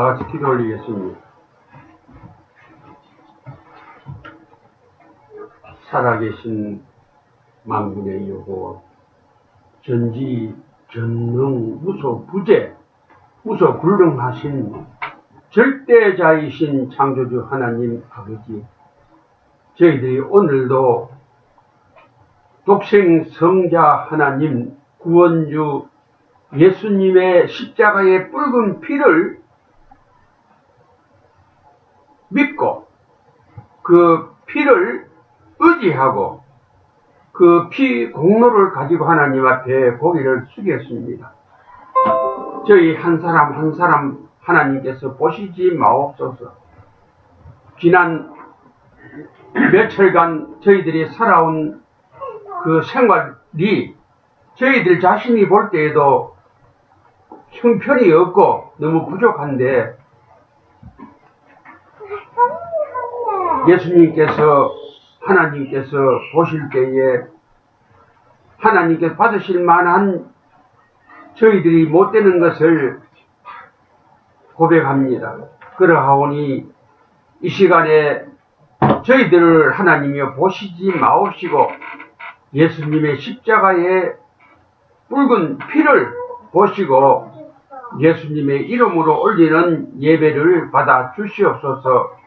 다 같이 기도 올리겠습니다. 살아계신 만군의 여호와, 전지 전능 무소부재 무소불능하신 절대자이신 창조주 하나님 아버지, 저희들이 오늘도 독생 성자 하나님 구원주 예수님의 십자가의 붉은 피를 믿고 그 피를 의지하고 그 피 공로를 가지고 하나님 앞에 고개를 숙였습니다. 저희 한 사람 한 사람 하나님께서 보시지 마옵소서. 지난 며칠간 저희들이 살아온 그 생활이 저희들 자신이 볼 때에도 형편이 없고 너무 부족한데, 예수님께서 하나님께서 보실 때에 하나님께서 받으실 만한 저희들이 못 되는 것을 고백합니다. 그러하오니 이 시간에 저희들을 하나님이 보시지 마옵시고 예수님의 십자가의 붉은 피를 보시고 예수님의 이름으로 올리는 예배를 받아 주시옵소서.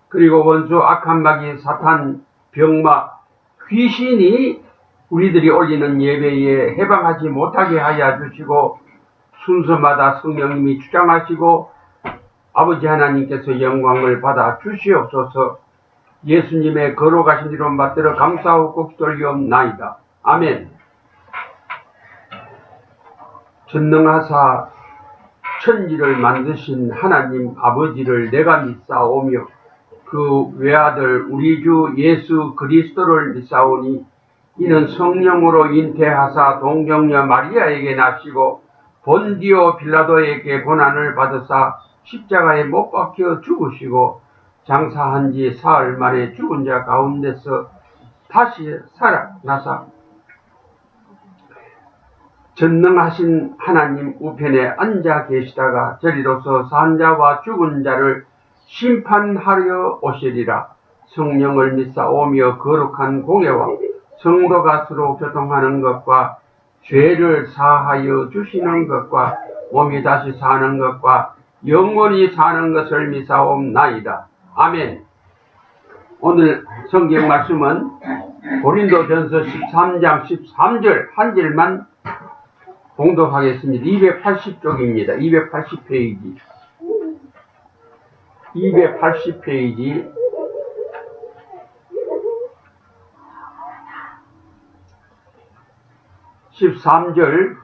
그리고 원수 악한 마귀 사탄 병마 귀신이 우리들이 올리는 예배에 해방하지 못하게 하여 주시고 순서마다 성령님이 주장하시고 아버지 하나님께서 영광을 받아 주시옵소서. 예수님의 걸어가신 이름 받들어 감사하고 기도하옵나이다. 아멘. 전능하사 천지를 만드신 하나님 아버지를 내가 믿사오며 그 외아들 우리 주 예수 그리스도를 믿사오니 이는 성령으로 잉태하사 동정녀 마리아에게 나시고 본디오 빌라도에게 고난을 받으사 십자가에 못 박혀 죽으시고 장사한 지 사흘 만에 죽은 자 가운데서 다시 살아나사 전능하신 하나님 우편에 앉아 계시다가 저리로서 산 자와 죽은 자를 심판하려 오시리라. 성령을 믿사오며 거룩한 공예와 성도가 서로 교통하는 것과 죄를 사하여 주시는 것과 몸이 다시 사는 것과 영원히 사는 것을 믿사옵나이다. 아멘. 오늘 성경 말씀은 고린도전서 13장 13절 한 절만 봉독하겠습니다. 280쪽입니다. 280페이지. 280페이지 13절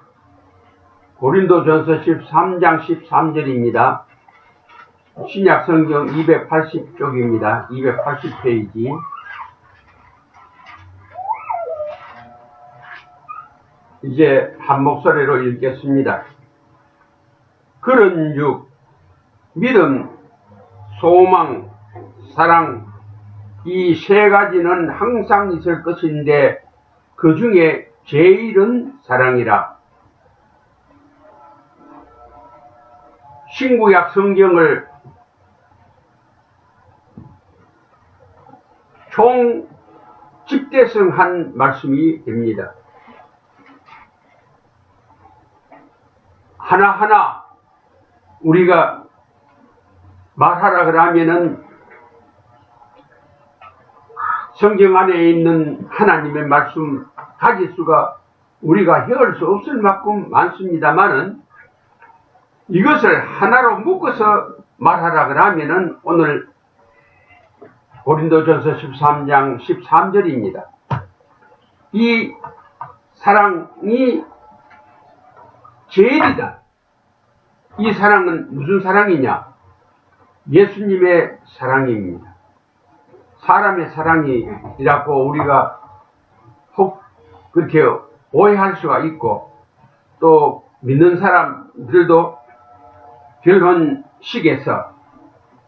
고린도전서 13장 13절입니다. 신약성경 280쪽입니다. 280페이지 이제 한 목소리로 읽겠습니다. 그런즉 믿음, 소망, 사랑 이 세 가지는 항상 있을 것인데 그 중에 제일은 사랑이라. 신구약 성경을 총 집대성한 말씀이 됩니다. 하나하나 우리가 말하라 그러면은 성경 안에 있는 하나님의 말씀 가지수가 우리가 헤아릴 수 없을 만큼 많습니다만은 이것을 하나로 묶어서 말하라 그러면은 오늘 고린도전서 13장 13절입니다. 이 사랑이 제일이다. 이 사랑은 무슨 사랑이냐? 예수님의 사랑입니다. 사람의 사랑이라고 우리가 혹 그렇게 오해할 수가 있고, 또 믿는 사람들도 결혼식에서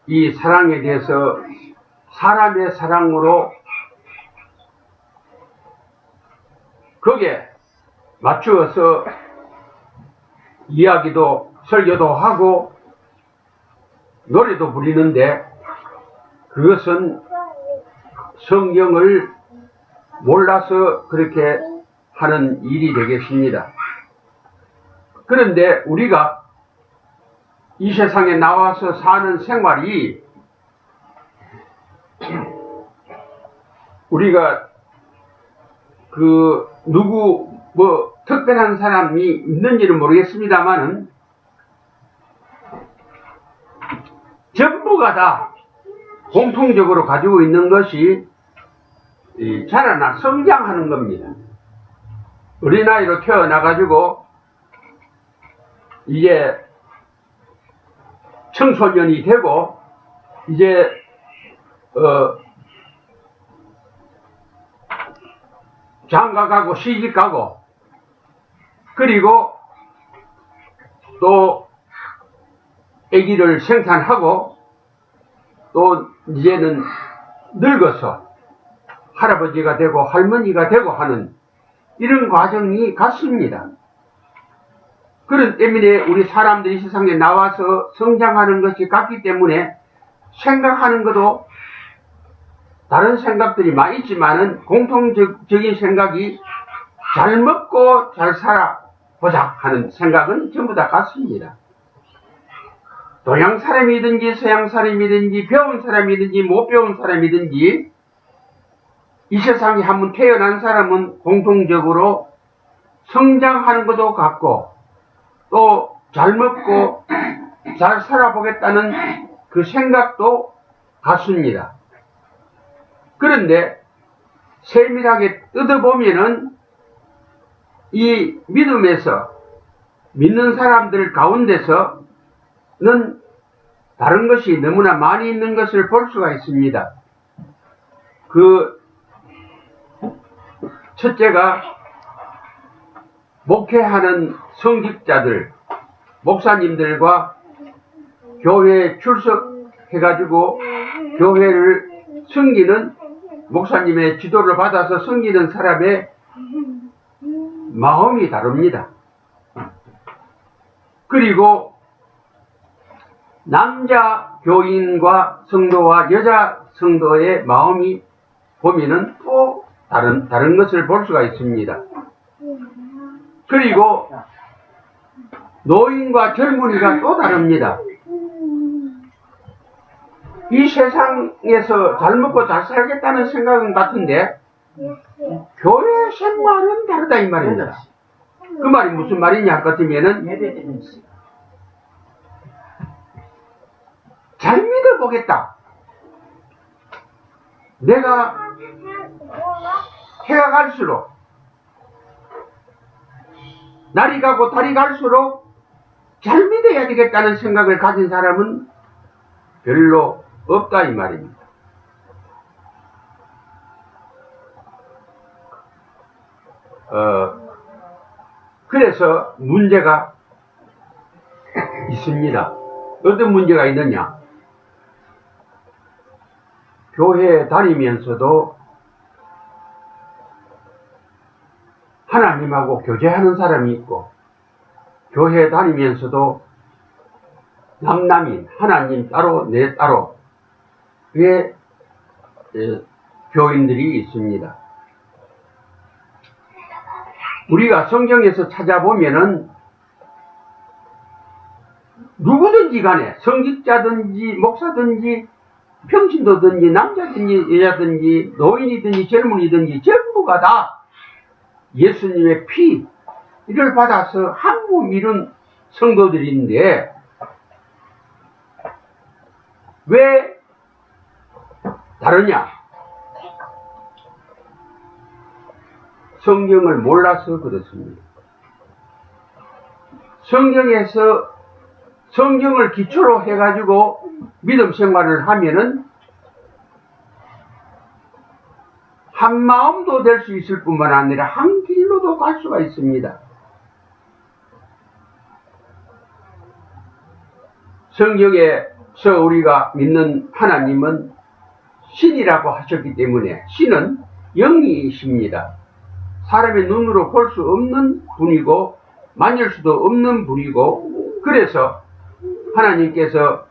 이 사랑에 대해서 사람의 사랑으로 거기에 맞추어서 이야기도 설교도 하고 노래도 부리는데 그것은 성경을 몰라서 그렇게 하는 일이 되겠습니다. 그런데 우리가 이 세상에 나와서 사는 생활이 우리가 누구 특별한 사람이 있는지는 모르겠습니다만은 전부가 다 공통적으로 가지고 있는 것이 자라나 성장하는 겁니다. 어린아이로 태어나가지고 이제 청소년이 되고 이제 장가가고 시집가고 그리고 또 아기를 생산하고 또 이제는 늙어서 할아버지가 되고 할머니가 되고 하는 이런 과정이 같습니다. 그런 때문에 우리 사람들이 세상에 나와서 성장하는 것이 같기 때문에 생각하는 것도 다른 생각들이 많이 있지만은 공통적인 생각이 잘 먹고 잘 살아보자 하는 생각은 전부 다 같습니다. 동양 사람이든지 서양 사람이든지 배운 사람이든지 못 배운 사람이든지 이 세상에 한번 태어난 사람은 공통적으로 성장하는 것도 같고 또 잘 먹고 잘 살아보겠다는 그 생각도 같습니다. 그런데 세밀하게 뜯어보면은 이 믿음에서 믿는 사람들 가운데서는 다른 것이 너무나 많이 있는 것을 볼 수가 있습니다. 첫째가 목회하는 성직자들, 목사님들과 교회에 출석해가지고 교회를 섬기는 목사님의 지도를 받아서 섬기는 사람의 마음이 다릅니다. 그리고 남자 교인과 성도와 여자 성도의 마음이 보면은 또 다른 것을 볼 수가 있습니다. 그리고 노인과 젊은이가 또 다릅니다. 이 세상에서 잘 먹고 잘 살겠다는 생각은 같은데 교회 생활은 다르다 이 말입니다. 그 말이 무슨 말이냐 같으면은 잘 믿어보겠다. 내가 해가 갈수록 날이 가고 달이 갈수록 잘 믿어야 되겠다는 생각을 가진 사람은 별로 없다 이 말입니다. 그래서 문제가 있습니다. 어떤 문제가 있느냐? 교회에 다니면서도 하나님하고 교제하는 사람이 있고 교회에 다니면서도 남남인 하나님 따로 내 따로 의 교인들이 있습니다. 우리가 성경에서 찾아보면은 누구든지 간에 성직자든지 목사든지 평신도든지 남자든지 여자든지 노인이든지 젊은이든지 전부가 다 예수님의 피를 받아서 한 몸 이룬 성도들인데 왜 다르냐? 성경을 몰라서 그렇습니다. 성경에서 성경을 기초로 해가지고 믿음 생활을 하면은 한 마음도 될 수 있을 뿐만 아니라 한 길로도 갈 수가 있습니다. 성경에서 우리가 믿는 하나님은 신이라고 하셨기 때문에 신은 영이십니다. 사람의 눈으로 볼 수 없는 분이고 만질 수도 없는 분이고 그래서 하나님께서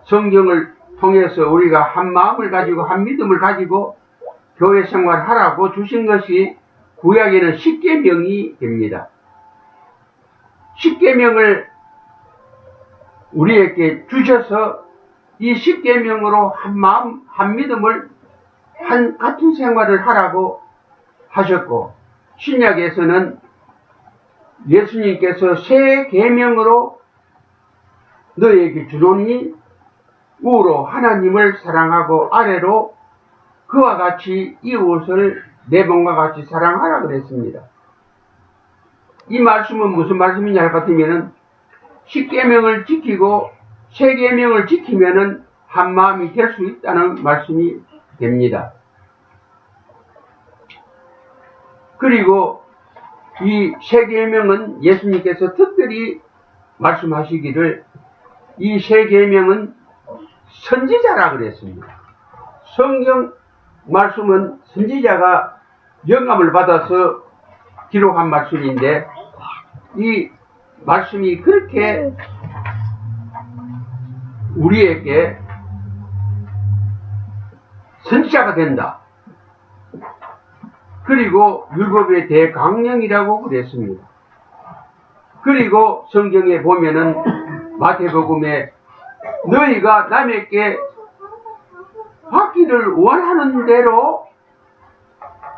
성경을 통해서 우리가 한 마음을 가지고 한 믿음을 가지고 교회 생활하라고 주신 것이 구약에는 십계명이 됩니다. 십계명을 우리에게 주셔서 이 십계명으로 한 마음 한 믿음을 한 같은 생활을 하라고 하셨고, 신약에서는 예수님께서 새 계명으로 너에게 주노니 우로 하나님을 사랑하고 아래로 그와 같이 이웃을 내 몸과 같이 사랑하라 그랬습니다. 이 말씀은 무슨 말씀이냐 할 것 같으면은 십계명을 지키고 새 계명을 지키면은 한 마음이 될 수 있다는 말씀이 됩니다. 그리고 이 새 계명은 예수님께서 특별히 말씀하시기를 이 새 계명은 선지자라 그랬습니다. 성경 말씀은 선지자가 영감을 받아서 기록한 말씀인데 이 말씀이 그렇게 우리에게 선지자가 된다. 그리고 율법의 대강령이라고 그랬습니다. 그리고 성경에 보면은 마태복음에 너희가 남에게 받기를 원하는 대로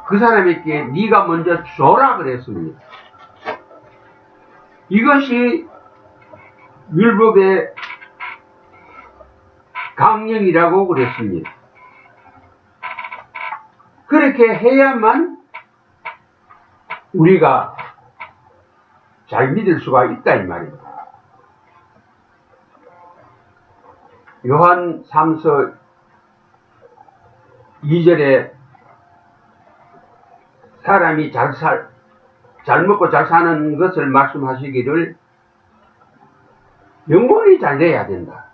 그 사람에게 네가 먼저 줘라 그랬습니다. 이것이 율법의 강령이라고 그랬습니다. 그렇게 해야만 우리가 잘 믿을 수가 있다 이 말입니다. 요한 3서 2절에 사람이 잘 먹고 잘 사는 것을 말씀하시기를 영혼이 잘 돼야 된다.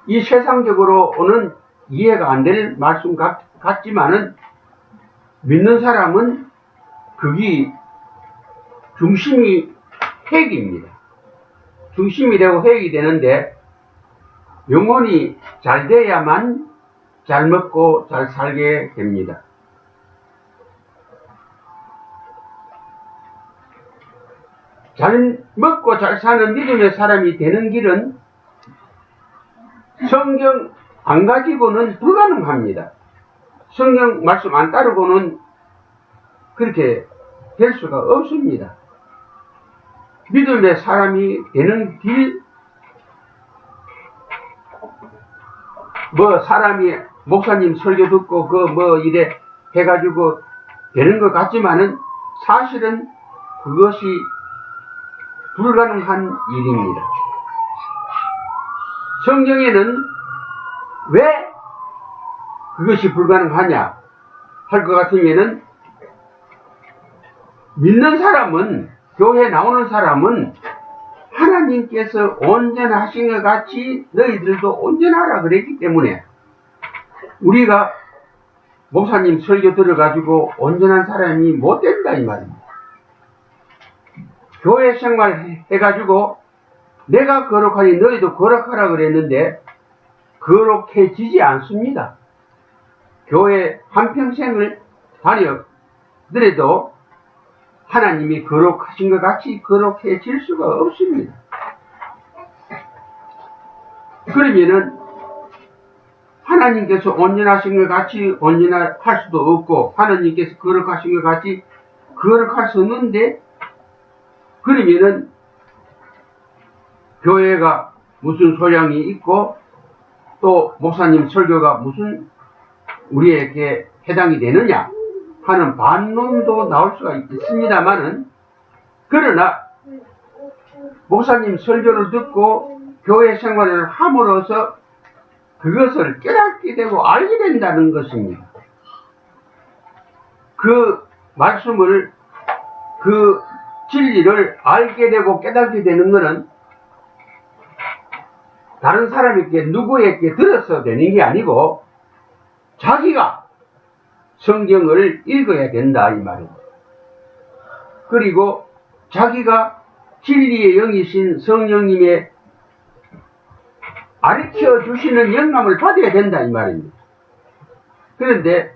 이 세상적으로는 이해가 안 될 말씀 같지만은 믿는 사람은 그게 중심이 핵입니다. 중심이 되고 핵이 되는데 영혼이 잘 돼야만 잘 먹고 잘 살게 됩니다. 잘 먹고 잘 사는 믿음의 사람이 되는 길은 성경 안 가지고는 불가능합니다. 성경 말씀 안 따르고는 그렇게 될 수가 없습니다. 믿음의 사람이 되는 길, 사람이 목사님 설교 듣고 이래 해가지고 되는 것 같지만은 사실은 그것이 불가능한 일입니다. 성경에는 왜 그것이 불가능하냐 할 것 같으면은 믿는 사람은, 교회에 나오는 사람은 하나님께서 온전하신 것 같이 너희들도 온전하라 그랬기 때문에 우리가 목사님 설교 들어가지고 온전한 사람이 못 된다 이 말입니다. 교회 생활 해가지고 내가 거룩하니 너희도 거룩하라 그랬는데 거룩해지지 않습니다. 교회 한평생을 다녔더라도 하나님이 거룩하신 것 같이 거룩해질 수가 없습니다. 그러면은 하나님께서 온전하신 것 같이 온전할 수도 없고 하나님께서 거룩하신 것 같이 거룩할 수 없는데 그러면은 교회가 무슨 소양이 있고 또 목사님 설교가 무슨 우리에게 해당이 되느냐 하는 반론도 나올 수가 있습니다만은 그러나 목사님 설교를 듣고 교회 생활을 함으로써 그것을 깨닫게 되고 알게 된다는 것입니다. 그 말씀을 그 진리를 알게 되고 깨닫게 되는 것은 다른 사람에게 누구에게 들어서 되는 게 아니고 자기가 성경을 읽어야 된다 이 말입니다. 그리고 자기가 진리의 영이신 성령님의 가르쳐 주시는 영감을 받아야 된다 이 말입니다. 그런데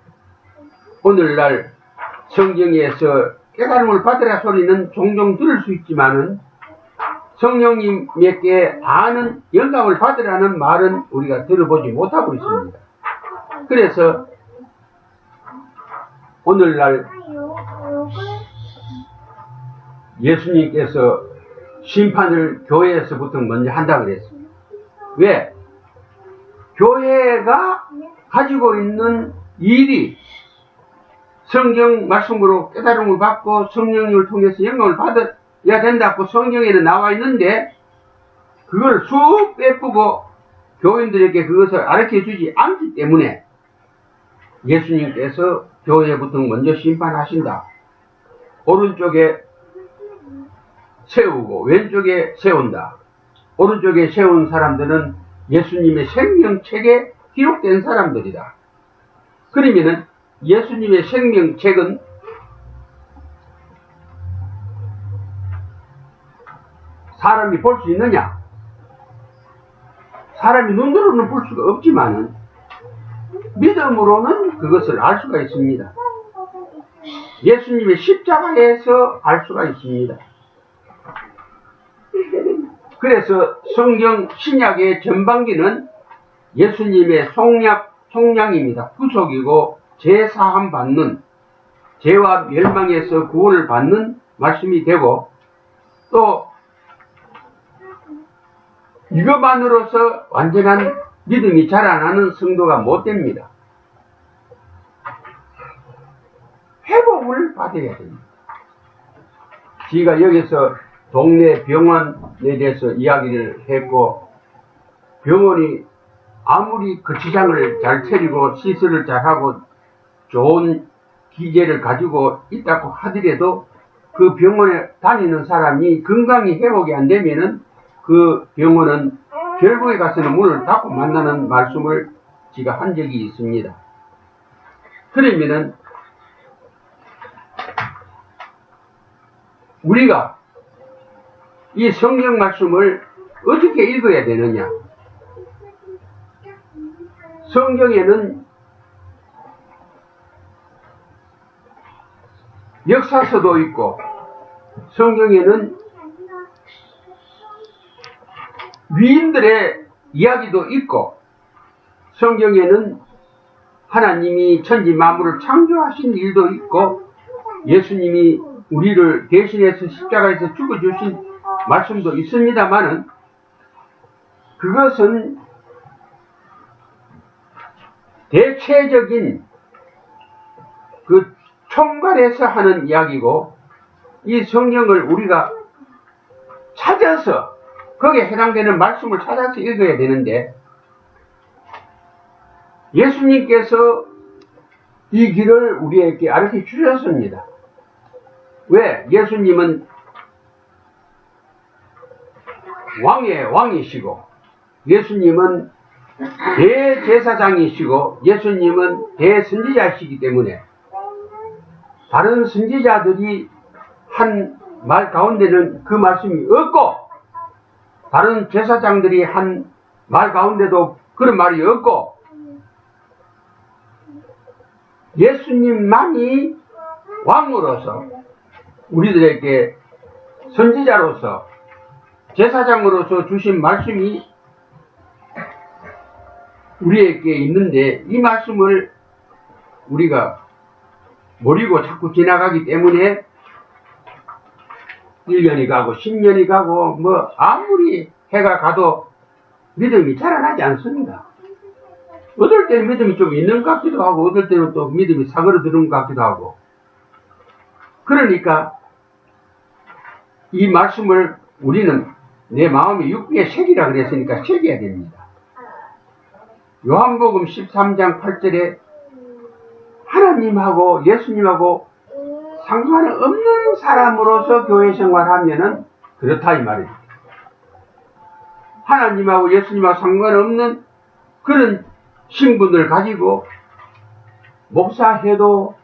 오늘날 성경에서 깨달음을 받으라 소리는 종종 들을 수 있지만은 성령님에게 아는 영감을 받으라는 말은 우리가 들어보지 못하고 있습니다. 그래서 오늘날 예수님께서 심판을 교회에서부터 먼저 한다고 그랬습니다. 왜? 교회가 가지고 있는 일이 성경 말씀으로 깨달음을 받고 성령님을 통해서 영감을 받아야 된다고 성경에는 나와 있는데 그걸 쑥 빼쁘고 교인들에게 그것을 가르쳐 주지 않기 때문에 예수님께서 교회부터 먼저 심판하신다. 오른쪽에 세우고 왼쪽에 세운다. 오른쪽에 세운 사람들은 예수님의 생명책에 기록된 사람들이다. 그러면은 예수님의 생명책은 사람이 볼 수 있느냐? 사람이 눈으로는 볼 수가 없지만은 믿음으로는 그것을 알 수가 있습니다. 예수님의 십자가에서 알 수가 있습니다. 그래서 성경 신약의 전반기는 예수님의 속량입니다. 구속이고 재사함 받는, 죄와 멸망에서 구원을 받는 말씀이 되고, 또 이것만으로서 완전한 믿음이 자라나는 성도가 못 됩니다. 회복을 받아야 됩니다. 제가 여기서 동네 병원에 대해서 이야기를 했고, 병원이 아무리 거치장을 잘 차리고 시설을 잘하고 좋은 기계를 가지고 있다고 하더라도 그 병원에 다니는 사람이 건강이 회복이 안 되면은 그 병원은 결국에 가서는 문을 닫고 만나는 말씀을 제가 한 적이 있습니다. 그러면은 우리가 이 성경 말씀을 어떻게 읽어야 되느냐? 성경에는 역사서도 있고, 성경에는 위인들의 이야기도 있고, 성경에는 하나님이 천지 만물을 창조하신 일도 있고, 예수님이 우리를 대신해서 십자가에서 죽어주신 말씀도 있습니다만은, 그것은 대체적인 그 총괄해서 하는 이야기고, 이 성경을 우리가 찾아서 거기에 해당되는 말씀을 찾아서 읽어야 되는데, 예수님께서 이 길을 우리에게 가르쳐 주셨습니다. 왜? 예수님은 왕의 왕이시고, 예수님은 대제사장이시고, 예수님은 대선지자이시기 때문에 다른 선지자들이 한 말 가운데는 그 말씀이 없고, 다른 제사장들이 한 말 가운데도 그런 말이 없고, 예수님만이 왕으로서 우리들에게 선지자로서 제사장으로서 주신 말씀이 우리에게 있는데, 이 말씀을 우리가 모르고 자꾸 지나가기 때문에 1년이 가고 10년이 가고 뭐 아무리 해가 가도 믿음이 자라나지 않습니다. 어떨 때는 믿음이 좀 있는 것 같기도 하고, 어떨 때는 또 믿음이 사그러드는 것 같기도 하고. 그러니까 이 말씀을 우리는 내 마음의 육부에 새기라 그랬으니까 새겨야 됩니다. 요한복음 13장 8절에 하나님하고 예수님하고 상관없는 사람으로서 교회 생활하면은 그렇다 이 말입니다. 하나님하고 예수님하고 상관없는 그런 신분을 가지고 목사해도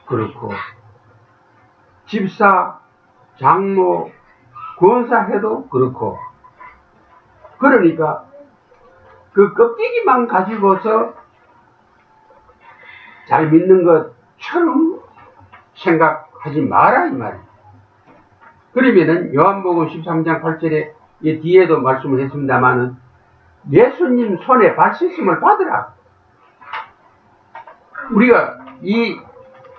그렇고, 집사, 장로, 권사해도 그렇고, 그러니까 그 껍데기만 가지고서 잘 믿는 것처럼 생각하지 마라 이 말이에요. 그러면은 요한복음 13장 8절에 이 뒤에도 말씀을 했습니다마는 예수님 손에 발 씻음을 받으라. 우리가 이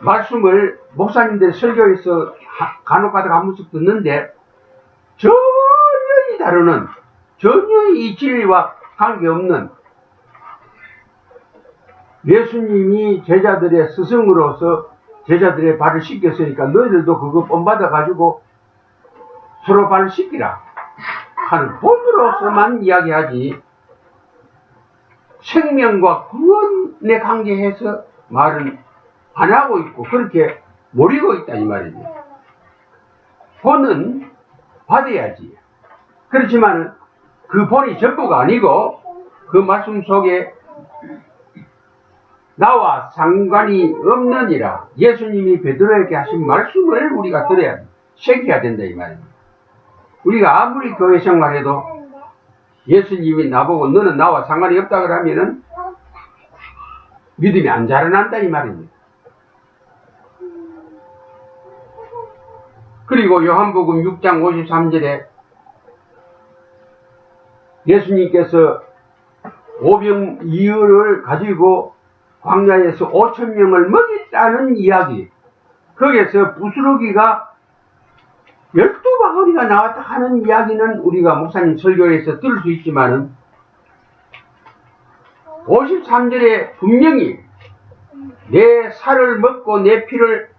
말씀을 목사님들 설교에서 간혹가다가 한 번씩 듣는데 전혀 다루는, 전혀 이 진리와 관계없는, 예수님이 제자들의 스승으로서 제자들의 발을 씻겼으니까 너희들도 그거 본받아가지고 서로 발을 씻기라 하는 본으로서만 이야기하지 생명과 구원에 관계해서 말은 안 하고 있고 그렇게 모르고 있다 이 말이죠. 본은 받아야지. 그렇지만 그 본이 전부가 아니고 그 말씀 속에 나와 상관이 없느니라 예수님이 베드로에게 하신 말씀을 우리가 들어야 새겨야 된다 이 말입니다. 우리가 아무리 교회 생활해도 예수님이 나보고 너는 나와 상관이 없다 그러면은 믿음이 안 자라난다 이 말입니다. 그리고 요한복음 6장 53절에 예수님께서 오병이어를 가지고 광야에서 5,000명을 먹였다는 이야기, 거기에서 부스러기가 12바구니가 나왔다 하는 이야기는 우리가 목사님 설교에서 들을 수 있지만은 53절에 분명히 내 살을 먹고 내 피를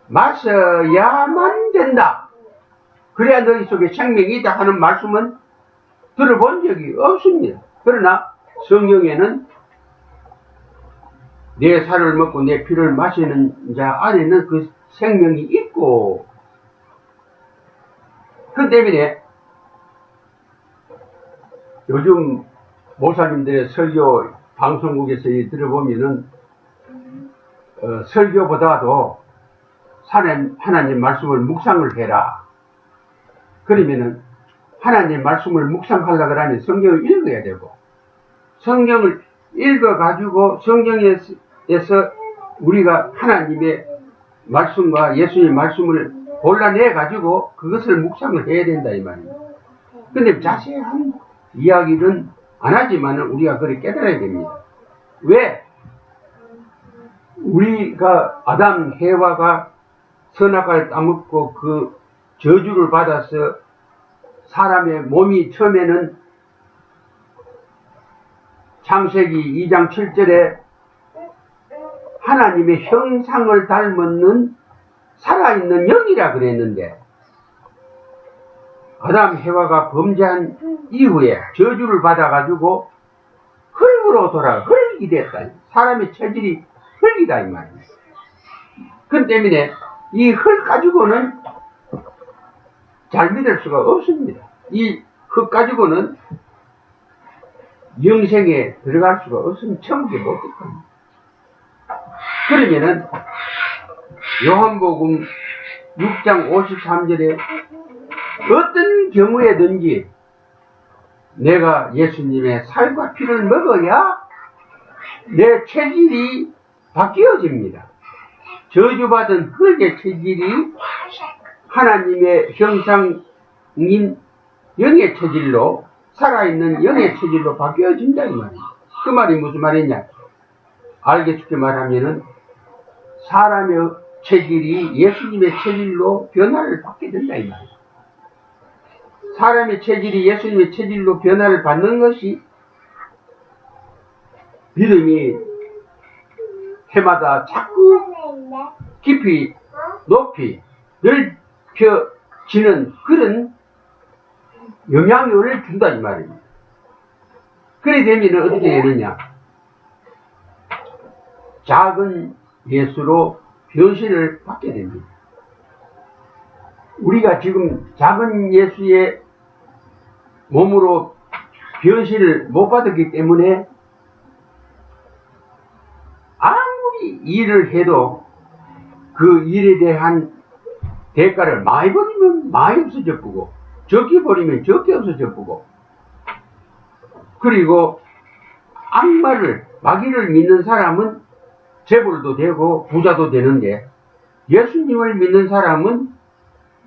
마셔야만 된다. 그래야 너희 속에 생명이 있다 하는 말씀은 들어본 적이 없습니다. 그러나 성경에는 내 살을 먹고 내 피를 마시는 자 안에는 그 생명이 있고, 그 때문에 요즘 목사님들의 설교 방송국에서 들어보면은 설교보다도 하나님 말씀을 묵상을 해라. 그러면은 하나님 말씀을 묵상하려고 하면 성경을 읽어야 되고, 성경을 읽어가지고 성경에서 우리가 하나님의 말씀과 예수님의 말씀을 골라내가지고 그것을 묵상을 해야 된다 이 말입니다. 근데 자세한 이야기는 안 하지만 우리가 그걸 깨달아야 됩니다. 왜? 우리가 아담 해와가 선악과를 따먹고 그 저주를 받아서 사람의 몸이 처음에는 창세기 2장 7절에 하나님의 형상을 닮은 살아있는 영이라 그랬는데, 아담 해와가 범죄한 이후에 저주를 받아가지고 흙으로 돌아가 흙이 됐다. 사람의 체질이 흙이다 이 말입니다. 그 때문에 이 흙 가지고는 잘 믿을 수가 없습니다. 이 흙 가지고는 영생에 들어갈 수가 없으면 천국에 못 들어갑니다. 그러면은 요한복음 6장 53절에 어떤 경우에든지 내가 예수님의 살과 피를 먹어야 내 체질이 바뀌어집니다. 저주받은 흙의 체질이 하나님의 형상인 영의 체질로, 살아있는 영의 체질로 바뀌어진다 이 말이에요. 그 말이 무슨 말이냐? 알게 쉽게 말하면은 사람의 체질이 예수님의 체질로 변화를 받게 된다 이 말이에요. 사람의 체질이 예수님의 체질로 변화를 받는 것이 믿음이 해마다 자꾸 깊이 높이 넓혀지는 그런 영향을 준다 이 말입니다. 그래 되면 어떻게 되느냐? 작은 예수로 변신을 받게 됩니다. 우리가 지금 작은 예수의 몸으로 변신을 못 받았기 때문에 아무리 일을 해도 그 일에 대한 대가를 많이 버리면 많이 없어져 보고 적게 버리면 적게 없어져 보고, 그리고 악마를, 마귀를 믿는 사람은 재벌도 되고 부자도 되는데, 예수님을 믿는 사람은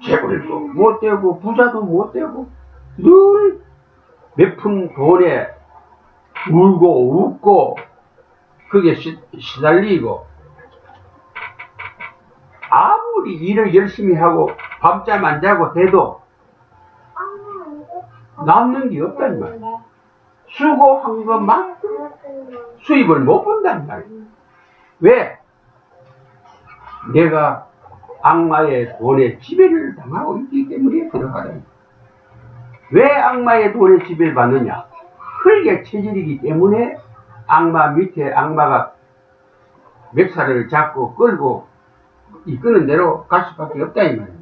재벌도 못 되고 부자도 못 되고 늘 몇 푼 돈에 울고 웃고 그게 시달리고, 아무리 일을 열심히 하고 밤잠 안 자고 해도 남는 게 없단 말이야. 수고한 것만큼 수입을 못 본단 말이야. 왜? 내가 악마의 돈에 지배를 당하고 있기 때문에 그러하다. 왜 악마의 돈에 지배를 받느냐? 흙의 체질이기 때문에 악마 밑에 악마가 멱살을 잡고 끌고 이끄는 대로 갈 수밖에 없다 이 말이야.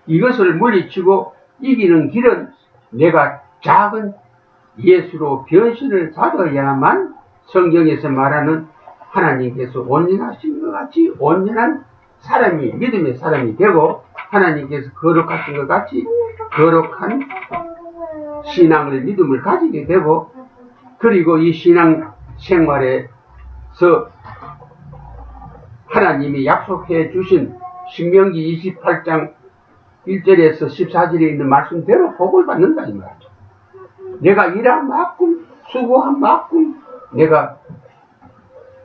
이것을 물리치고 이기는 길은 내가 작은 예수로 변신을 받아야만 성경에서 말하는 하나님께서 온전하신 것 같이 온전한 사람이, 믿음의 사람이 되고, 하나님께서 거룩하신 것 같이 거룩한 신앙을, 믿음을 가지게 되고, 그리고 이 신앙 생활에서 하나님이 약속해 주신 신명기 28장 1절에서 14절에 있는 말씀대로 복을 받는다 이 말이죠. 내가 일한 만큼, 수고한 만큼 내가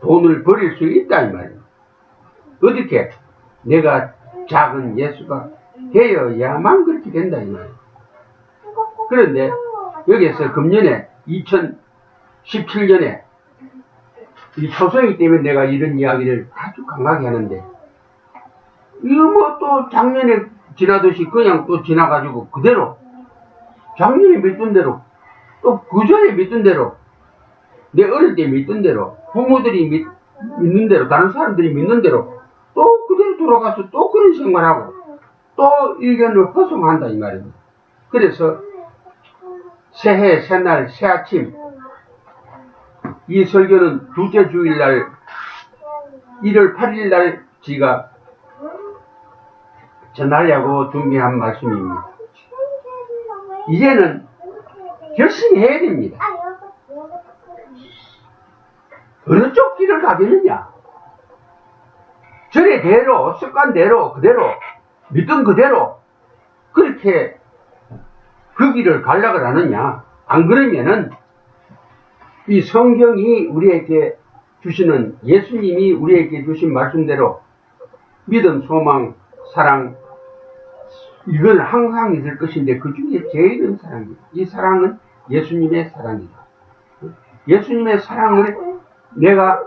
돈을 벌일 수 있다 이 말이에요. 어떻게? 내가 작은 예수가 되어야만 그렇게 된다 이 말이에요. 그런데 여기에서 금년에 2017년에 이 초성이 때문에 내가 이런 이야기를 아주 강하게 하는데, 이거 뭐 또 작년에 지나듯이 그냥 또 지나가지고 그대로 작년에 믿던 대로 또 그전에 믿던 대로 내 어릴 때 믿던 대로 부모들이 믿는 대로 다른 사람들이 믿는 대로 또 그대로 돌아가서 또 그런 생활하고 또 의견을 허송한다 이 말입니다. 그래서 새해 새날 새아침 이 설교는 둘째 주일날 1월 8일날 제가 전하려고 준비한 말씀입니다. 이제는 열심히 해야 됩니다. 어느 쪽 길을 가겠느냐? 전에대로 습관대로 그대로 믿던 그대로 그렇게 그 길을 가려고 하느냐? 안 그러면은 이 성경이 우리에게 주시는, 예수님이 우리에게 주신 말씀대로 믿음, 소망, 사랑, 이건 항상 있을 것인데 그 중에 제일은 사랑입니다. 이 사랑은 예수님의 사랑이다. 예수님의 사랑을 내가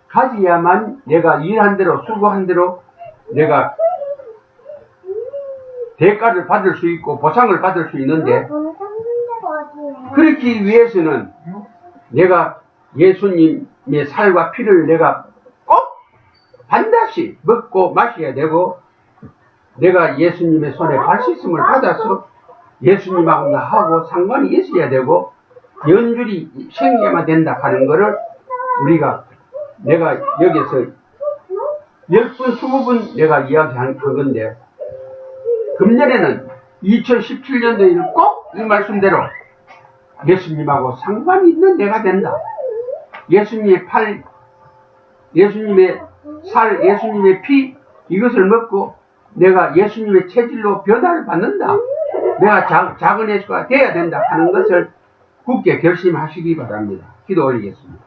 가져야만 내가 일한 대로 수고한 대로 내가 대가를 받을 수 있고 보상을 받을 수 있는데, 그렇기 위해서는 내가 예수님의 살과 피를 내가 꼭 반드시 먹고 마셔야 되고, 내가 예수님의 손에 발씻음을 받아서 예수님하고 나하고 상관이 있어야 되고 연줄이 생겨야만 된다 하는 것을 우리가, 내가 여기서 10번, 20번 내가 이야기한 건데, 금년에는 2017년도에는 꼭 이 말씀대로 예수님하고 상관이 있는 내가 된다. 예수님의 팔, 예수님의 살, 예수님의 피, 이것을 먹고 내가 예수님의 체질로 변화를 받는다. 내가 작은 예수가 되어야 된다 하는 것을 굳게 결심하시기 바랍니다. 기도 올리겠습니다.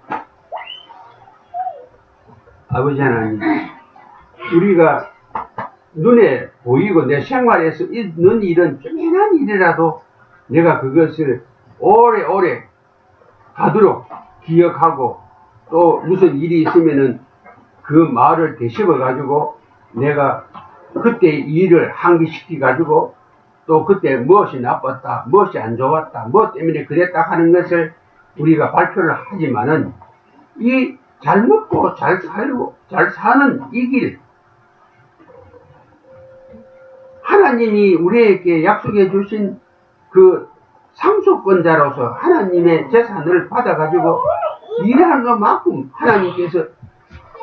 아버지 하나님, 우리가 눈에 보이고 내 생활에서 있는 일은 조그만 일이라도 내가 그것을 오래오래 가도록 기억하고, 또 무슨 일이 있으면은 그 말을 되씹어 가지고 내가 그때 일을 상기시키 가지고 또 그때 무엇이 나빴다, 무엇이 안 좋았다, 무엇 때문에 그랬다 하는 것을 우리가 발표를 하지만은 이 잘 먹고 잘 살고 잘 사는 이 길, 하나님이 우리에게 약속해 주신 그 상속권자로서 하나님의 재산을 받아가지고 일하는 것만큼 하나님께서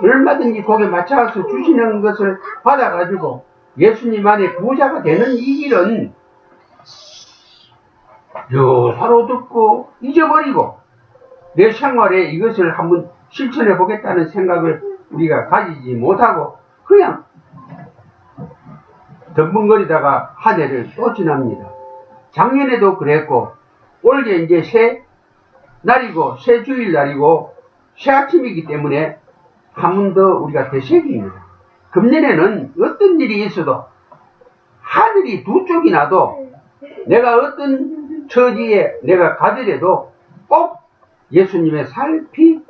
얼마든지 거기에 맞춰서 주시는 것을 받아가지고 예수님 안에 부자가 되는 이 길은 요사로 듣고 잊어버리고 내 생활에 이것을 한번 실천해 보겠다는 생각을 우리가 가지지 못하고 그냥 덤벙거리다가 한 해를 또 지납니다. 작년에도 그랬고 올해 이제 새 날이고 새 주일날이고 새 아침이기 때문에 한 번 더 우리가 되새깁니다. 금년에는 어떤 일이 있어도 하늘이 두 쪽이 나도 내가 어떤 처지에 내가 가더라도 꼭 예수님의 살피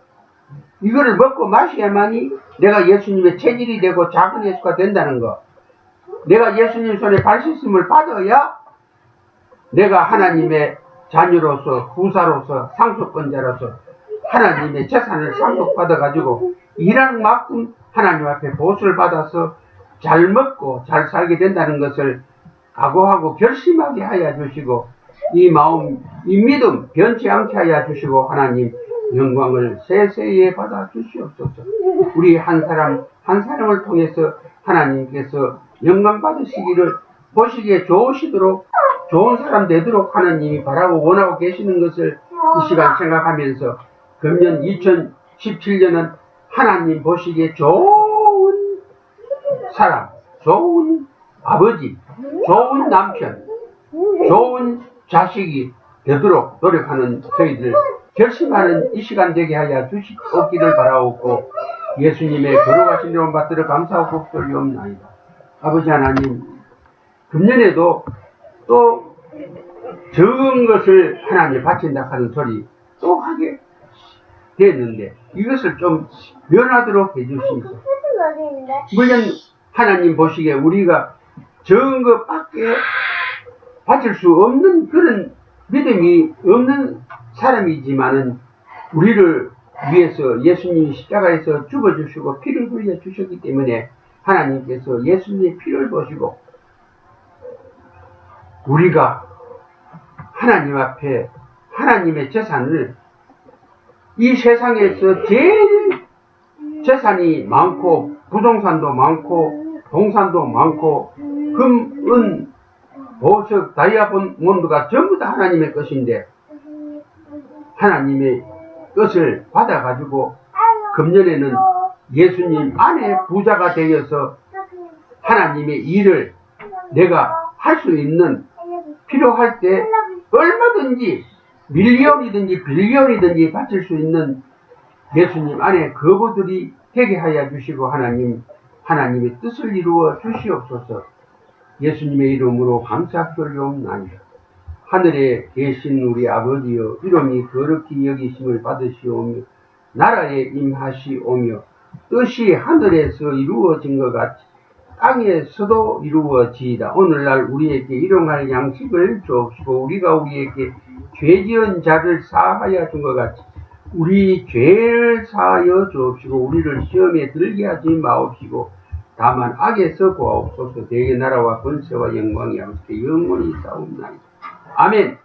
이거를 먹고 마셔야만이 내가 예수님의 체질이 되고 작은 예수가 된다는 거. 내가 예수님 손에 발 씻음을 받아야 내가 하나님의 자녀로서 후사로서 상속권자로서 하나님의 재산을 상속받아 가지고 일한 만큼 하나님 앞에 보수를 받아서 잘 먹고 잘 살게 된다는 것을 각오하고 결심하게 하여 주시고 이 마음 이 믿음 변치 않게 하여 주시고 하나님 영광을 세세히 받아 주시옵소서. 우리 한 사람 한 사람을 통해서 하나님께서 영광 받으시기를 보시기에 좋으시도록 좋은 사람 되도록 하나님이 바라고 원하고 계시는 것을 이 시간 생각하면서 금년 2017년은 하나님 보시기에 좋은 사람, 좋은 아버지, 좋은 남편, 좋은 자식이 되도록 노력하는 저희들 결심하는 이 시간 되게 하여 주시옵기를 바라옵고 예수님의 거룩하신 이름 받들어 감사하고 복돌리옵나이다. 아버지 하나님, 금년에도 또 적은 것을 하나님께 바친다 하는 소리 또 하게 됐는데 이것을 좀 면하도록 해주시면서 물론 하나님 보시기에 우리가 적은 것밖에 바칠 수 없는 그런 믿음이 없는 사람이지만은 우리를 위해서 예수님이 십자가에서 죽어주시고 피를 흘려 주셨기 때문에 하나님께서 예수님의 피를 보시고 우리가 하나님 앞에 하나님의 재산을 이 세상에서 제일 재산이 많고 부동산도 많고 동산도 많고 금, 은, 보석, 다이아몬드가 전부 다 하나님의 것인데 하나님의 것을 받아가지고 금년에는 예수님 안에 부자가 되어서 하나님의 일을 내가 할 수 있는 필요할 때 얼마든지 밀리언이든지 빌리언이든지 바칠 수 있는 예수님 안에 거부들이 되게 하여 주시고 하나님의 뜻을 이루어 주시옵소서. 예수님의 이름으로 감사드리옵나이다. 하늘에 계신 우리 아버지여 이름이 거룩히 여기심을 받으시오며 나라에 임하시오며 뜻이 하늘에서 이루어진 것 같이 땅에서도 이루어지이다. 오늘날 우리에게 일용할 양식을 주옵시고 우리가 우리에게 죄 지은 자를 사하여 준 것 같이 우리 죄를 사하여 주옵시고 우리를 시험에 들게 하지 마옵시고 다만 악에서 구하옵소서. 대개 나라와 권세와 영광이 아버지께 영원히 싸움나이다. 아멘.